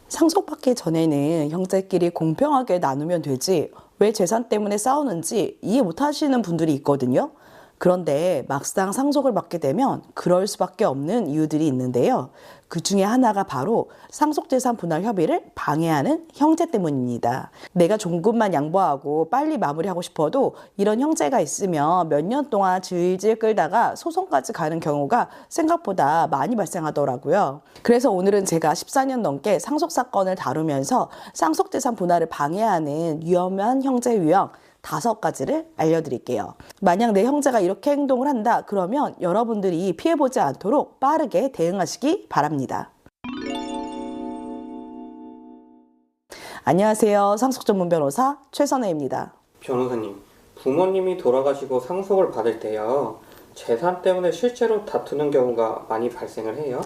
상속받기 전에는 형제끼리 공평하게 나누면 되지 왜 재산 때문에 싸우는지 이해 못하시는 분들이 있거든요. 그런데 막상 상속을 받게 되면 그럴 수밖에 없는 이유들이 있는데요. 그 중에 하나가 바로 상속재산 분할 협의를 방해하는 형제 때문입니다. 내가 조금만 양보하고 빨리 마무리하고 싶어도 이런 형제가 있으면 몇 년 동안 질질 끌다가 소송까지 가는 경우가 생각보다 많이 발생하더라고요. 그래서 오늘은 제가 14년 넘게 상속사건을 다루면서 상속재산 분할을 방해하는 위험한 형제 유형 5가지를 알려드릴게요. 만약 내 형제가 이렇게 행동을 한다 그러면 여러분들이 피해보지 않도록 빠르게 대응하시기 바랍니다. 안녕하세요. 상속전문 변호사 최선혜입니다. 변호사님, 부모님이 돌아가시고 상속을 받을 때요, 재산 때문에 실제로 다투는 경우가 많이 발생을 해요?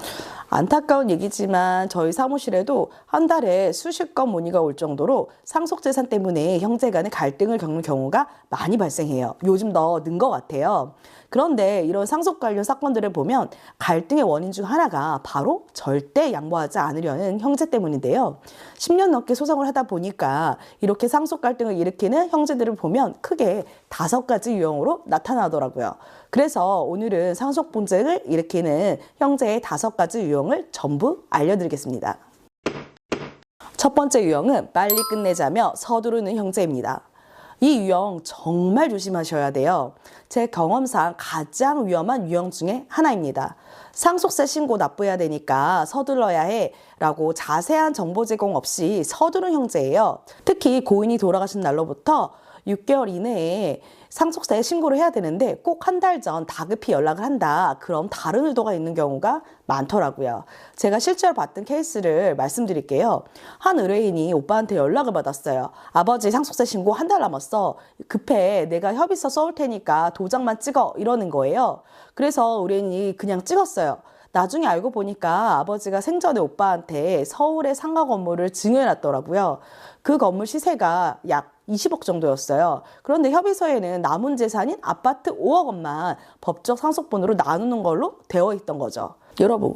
안타까운 얘기지만 저희 사무실에도 한 달에 수십 건 문의가 올 정도로 상속재산 때문에 형제 간의 갈등을 겪는 경우가 많이 발생해요. 요즘 더 는 것 같아요. 그런데 이런 상속 관련 사건들을 보면 갈등의 원인 중 하나가 바로 절대 양보하지 않으려는 형제 때문인데요. 10년 넘게 소송을 하다 보니까 이렇게 상속 갈등을 일으키는 형제들을 보면 크게 5가지 유형으로 나타나더라고요. 그래서 오늘은 상속 분쟁을 일으키는 형제의 5가지 유형을 전부 알려드리겠습니다. 첫 번째 유형은 빨리 끝내자며 서두르는 형제입니다. 이 유형 정말 조심하셔야 돼요. 제 경험상 가장 위험한 유형 중에 하나입니다. 상속세 신고 납부해야 되니까 서둘러야 해 라고 자세한 정보 제공 없이 서두른 형제예요. 특히 고인이 돌아가신 날로부터 6개월 이내에 상속세 신고를 해야 되는데 꼭 한 달 전 다급히 연락을 한다. 그럼 다른 의도가 있는 경우가 많더라고요. 제가 실제로 봤던 케이스를 말씀드릴게요. 한 의뢰인이 오빠한테 연락을 받았어요. 아버지 상속세 신고 한 달 남았어. 급해. 내가 협의서 써올 테니까 도장만 찍어. 이러는 거예요. 그래서 의뢰인이 그냥 찍었어요. 나중에 알고 보니까 아버지가 생전에 오빠한테 서울의 상가 건물을 증여해놨더라고요. 그 건물 시세가 약 20억 정도였어요. 그런데 협의서에는 남은 재산인 아파트 5억 원만 법적 상속분으로 나누는 걸로 되어 있던 거죠. 여러분,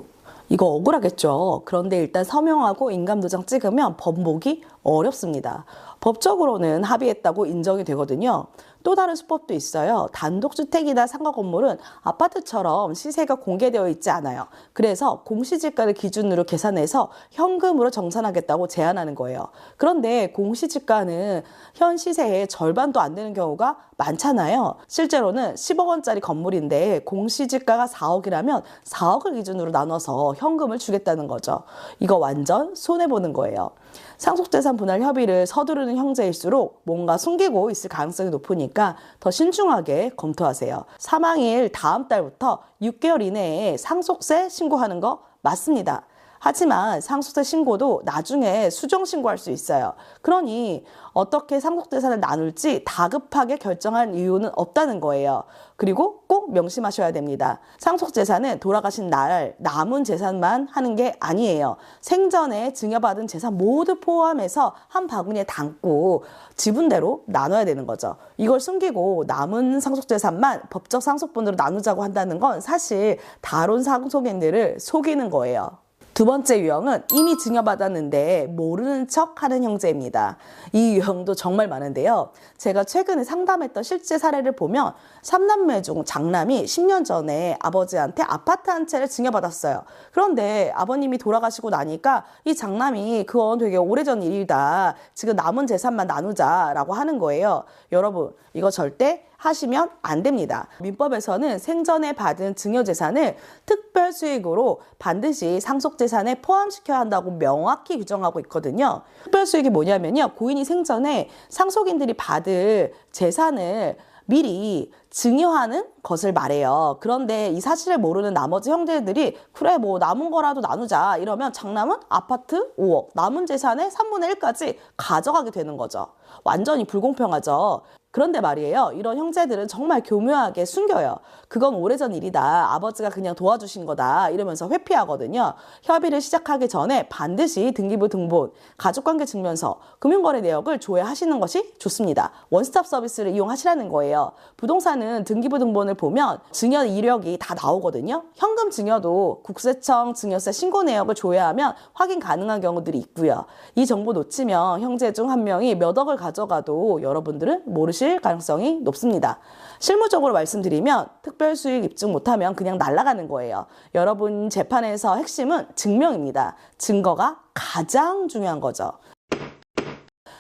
이거 억울하겠죠? 그런데 일단 서명하고 인감도장 찍으면 번복이 어렵습니다. 법적으로는 합의했다고 인정이 되거든요. 또 다른 수법도 있어요. 단독주택이나 상가 건물은 아파트처럼 시세가 공개되어 있지 않아요. 그래서 공시지가를 기준으로 계산해서 현금으로 정산하겠다고 제안하는 거예요. 그런데 공시지가는 현 시세의 절반도 안 되는 경우가 많잖아요. 실제로는 10억 원짜리 건물인데 공시지가가 4억이라면 4억을 기준으로 나눠서 현금을 주겠다는 거죠. 이거 완전 손해보는 거예요. 상속재산 분할 협의를 서두르는 형제일수록 뭔가 숨기고 있을 가능성이 높으니까 더 신중하게 검토하세요. 사망일 다음 달부터 6개월 이내에 상속세 신고하는 거 맞습니다. 하지만 상속세 신고도 나중에 수정 신고할 수 있어요. 그러니 어떻게 상속재산을 나눌지 다급하게 결정할 이유는 없다는 거예요. 그리고 꼭 명심하셔야 됩니다. 상속재산은 돌아가신 날 남은 재산만 하는 게 아니에요. 생전에 증여받은 재산 모두 포함해서 한 바구니에 담고 지분대로 나눠야 되는 거죠. 이걸 숨기고 남은 상속재산만 법적 상속분으로 나누자고 한다는 건 사실 다른 상속인들을 속이는 거예요. 두 번째 유형은 이미 증여받았는데 모르는 척하는 형제입니다. 이 유형도 정말 많은데요. 제가 최근에 상담했던 실제 사례를 보면 3남매 중 장남이 10년 전에 아버지한테 아파트 한 채를 증여받았어요. 그런데 아버님이 돌아가시고 나니까 이 장남이 그건 되게 오래전 일이다. 지금 남은 재산만 나누자라고 하는 거예요. 여러분, 이거 절대 하시면 안 됩니다. 민법에서는 생전에 받은 증여재산을 특별수익으로 반드시 상속재산에 포함시켜야 한다고 명확히 규정하고 있거든요. 특별수익이 뭐냐면요, 고인이 생전에 상속인들이 받을 재산을 미리 증여하는 것을 말해요. 그런데 이 사실을 모르는 나머지 형제들이 그래 뭐 남은 거라도 나누자 이러면 장남은 아파트 5억, 남은 재산의 3분의 1까지 가져가게 되는 거죠. 완전히 불공평하죠. 그런데 말이에요. 이런 형제들은 정말 교묘하게 숨겨요. 그건 오래전 일이다. 아버지가 그냥 도와주신 거다. 이러면서 회피하거든요. 협의를 시작하기 전에 반드시 등기부 등본, 가족관계 증명서, 금융거래 내역을 조회하시는 것이 좋습니다. 원스톱 서비스를 이용하시라는 거예요. 부동산은 등기부 등본을 보면 증여 이력이 다 나오거든요. 현금 증여도 국세청 증여세 신고 내역을 조회하면 확인 가능한 경우들이 있고요. 이 정보 놓치면 형제 중 한 명이 몇 억을 가져가도 여러분들은 모르실 가능성이 높습니다. 실무적으로 말씀드리면 특별수익 입증 못하면 그냥 날아가는 거예요. 여러분 재판에서 핵심은 증명입니다. 증거가 가장 중요한 거죠.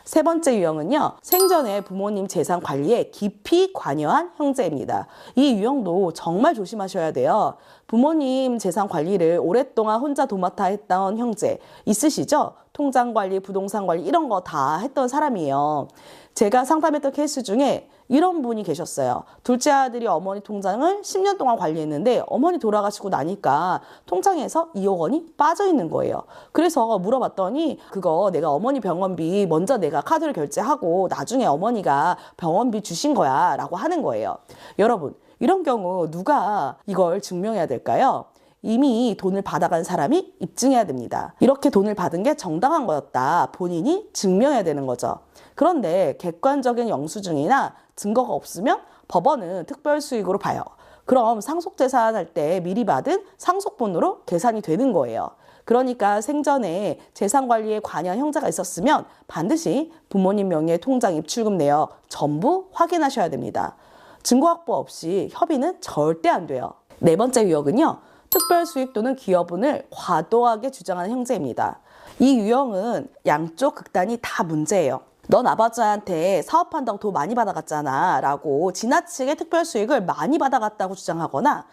세 번째 유형은요, 생전에 부모님 재산 관리에 깊이 관여한 형제입니다. 이 유형도 정말 조심하셔야 돼요. 부모님 재산 관리를 오랫동안 혼자 도맡아 했던 형제 있으시죠? 통장 관리, 부동산 관리 이런 거 다 했던 사람이에요. 제가 상담했던 케이스 중에 이런 분이 계셨어요. 둘째 아들이 어머니 통장을 10년 동안 관리했는데 어머니 돌아가시고 나니까 통장에서 2억 원이 빠져 있는 거예요. 그래서 물어봤더니 그거 내가 어머니 병원비 먼저 내가 카드를 결제하고 나중에 어머니가 병원비 주신 거야 라고 하는 거예요. 여러분, 이런 경우 누가 이걸 증명해야 될까요? 이미 돈을 받아간 사람이 입증해야 됩니다. 이렇게 돈을 받은 게 정당한 거였다. 본인이 증명해야 되는 거죠. 그런데 객관적인 영수증이나 증거가 없으면 법원은 특별수익으로 봐요. 그럼 상속재산 할 때 미리 받은 상속분으로 계산이 되는 거예요. 그러니까 생전에 재산관리에 관여한 형제가 있었으면 반드시 부모님 명의의 통장 입출금 내역 전부 확인하셔야 됩니다. 증거 확보 없이 협의는 절대 안 돼요. 네 번째 유형은요, 특별수익 또는 기여분을 과도하게 주장하는 형제입니다. 이 유형은 양쪽 극단이 다 문제예요. 넌 아버지한테 사업한다고 돈 많이 받아갔잖아 라고 지나치게 특별수익을 많이 받아갔다고 주장하거나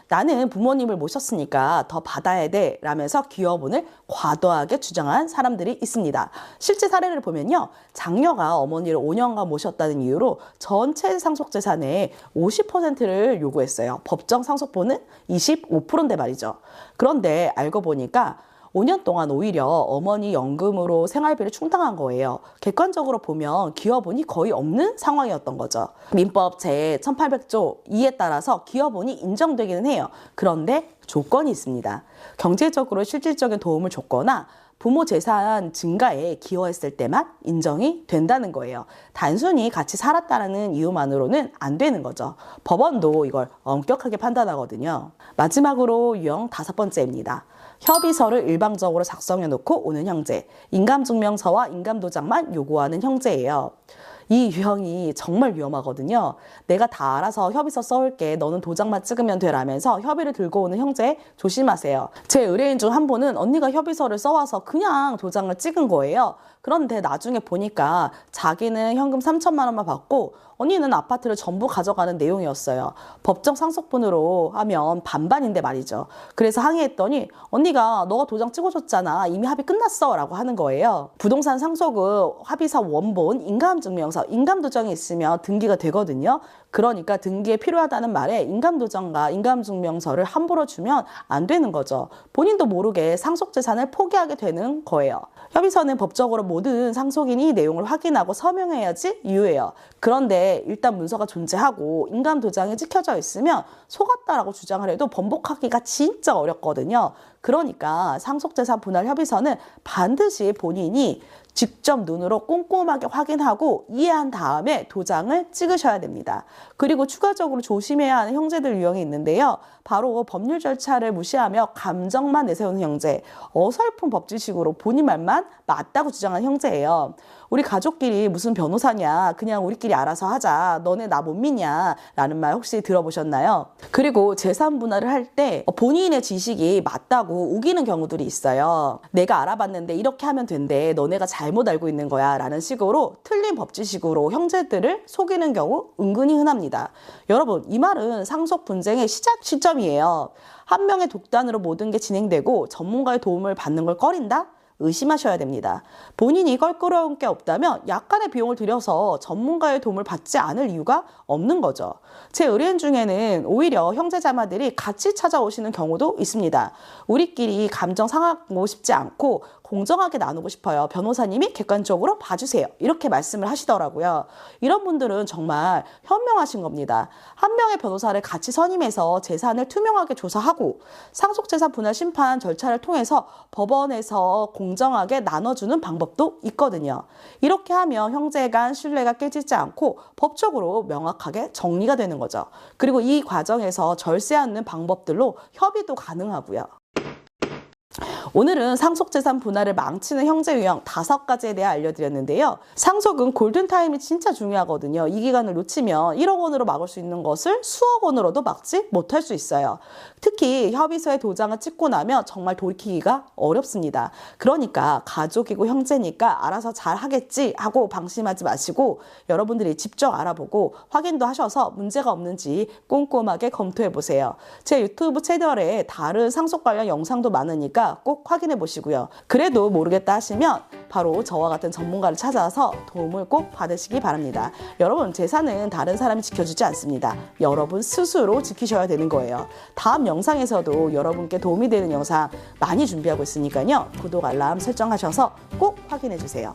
나는 부모님을 모셨으니까 더 받아야 돼 라면서 기여분을 과도하게 주장한 사람들이 있습니다. 실제 사례를 보면요, 장녀가 어머니를 5년간 모셨다는 이유로 전체 상속재산의 50%를 요구했어요. 법정 상속분은 25%인데 말이죠. 그런데 알고 보니까 5년 동안 오히려 어머니 연금으로 생활비를 충당한 거예요. 객관적으로 보면 기여분이 거의 없는 상황이었던 거죠. 민법 제1800조 2에 따라서 기여분이 인정되기는 해요. 그런데 조건이 있습니다. 경제적으로 실질적인 도움을 줬거나 부모 재산 증가에 기여했을 때만 인정이 된다는 거예요. 단순히 같이 살았다는 이유만으로는 안 되는 거죠. 법원도 이걸 엄격하게 판단하거든요. 마지막으로 유형 5번째입니다. 협의서를 일방적으로 작성해 놓고 오는 형제, 인감증명서와 인감도장만 요구하는 형제예요. 이 유형이 정말 위험하거든요. 내가 다 알아서 협의서 써올게, 너는 도장만 찍으면 되라면서 협의를 들고 오는 형제 조심하세요. 제 의뢰인 중 한 분은 언니가 협의서를 써와서 그냥 도장을 찍은 거예요. 그런데 나중에 보니까 자기는 현금 3천만 원만 받고 언니는 아파트를 전부 가져가는 내용이었어요. 법정 상속분으로 하면 반반인데 말이죠. 그래서 항의했더니 언니가 너가 도장 찍어줬잖아. 이미 합의 끝났어 라고 하는 거예요. 부동산 상속은 합의서 원본, 인감증명서, 인감도장이 있으면 등기가 되거든요. 그러니까 등기에 필요하다는 말에 인감도장과 인감증명서를 함부로 주면 안 되는 거죠. 본인도 모르게 상속재산을 포기하게 되는 거예요. 협의서는 법적으로 모든 상속인이 내용을 확인하고 서명해야지 유효해요. 그런데 일단 문서가 존재하고 인감도장이 찍혀져 있으면 속았다라고 주장을 해도 번복하기가 진짜 어렵거든요. 그러니까 상속재산 분할 협의서는 반드시 본인이 직접 눈으로 꼼꼼하게 확인하고 이해한 다음에 도장을 찍으셔야 됩니다. 그리고 추가적으로 조심해야 하는 형제들 유형이 있는데요. 바로 법률 절차를 무시하며 감정만 내세우는 형제, 어설픈 법지식으로 본인 말만 맞다고 주장하는 형제예요. 우리 가족끼리 무슨 변호사냐, 그냥 우리끼리 알아서 하자, 너네 나 못 믿냐 라는 말 혹시 들어보셨나요? 그리고 재산 분할을 할 때 본인의 지식이 맞다고 우기는 경우들이 있어요. 내가 알아봤는데 이렇게 하면 된대, 너네가 잘못 알고 있는 거야 라는 식으로 틀린 법지식으로 형제들을 속이는 경우 은근히 흔합니다. 여러분, 이 말은 상속 분쟁의 시작 시점이에요. 한 명의 독단으로 모든 게 진행되고 전문가의 도움을 받는 걸 꺼린다? 의심하셔야 됩니다. 본인이 껄끄러운 게 없다면 약간의 비용을 들여서 전문가의 도움을 받지 않을 이유가 없는 거죠. 제 의뢰인 중에는 오히려 형제자매들이 같이 찾아오시는 경우도 있습니다. 우리끼리 감정 상하고 싶지 않고 공정하게 나누고 싶어요. 변호사님이 객관적으로 봐주세요. 이렇게 말씀을 하시더라고요. 이런 분들은 정말 현명하신 겁니다. 한 명의 변호사를 같이 선임해서 재산을 투명하게 조사하고 상속재산 분할 심판 절차를 통해서 법원에서 공정하게 나눠주는 방법도 있거든요. 이렇게 하면 형제 간 신뢰가 깨지지 않고 법적으로 명확하게 정리가 되는 거죠. 그리고 이 과정에서 절세 않는 방법들로 협의도 가능하고요. 오늘은 상속재산 분할을 망치는 형제 유형 5가지에 대해 알려드렸는데요. 상속은 골든타임이 진짜 중요하거든요. 이 기간을 놓치면 1억 원으로 막을 수 있는 것을 수억 원으로도 막지 못할 수 있어요. 특히 협의서에 도장을 찍고 나면 정말 돌이키기가 어렵습니다. 그러니까 가족이고 형제니까 알아서 잘 하겠지 하고 방심하지 마시고 여러분들이 직접 알아보고 확인도 하셔서 문제가 없는지 꼼꼼하게 검토해 보세요. 제 유튜브 채널에 다른 상속 관련 영상도 많으니까 꼭 확인해 보시고요. 그래도 모르겠다 하시면 바로 저와 같은 전문가를 찾아서 도움을 꼭 받으시기 바랍니다. 여러분, 재산은 다른 사람이 지켜주지 않습니다. 여러분 스스로 지키셔야 되는 거예요. 다음 영상에서도 여러분께 도움이 되는 영상 많이 준비하고 있으니까요. 구독, 알람 설정하셔서 꼭 확인해 주세요.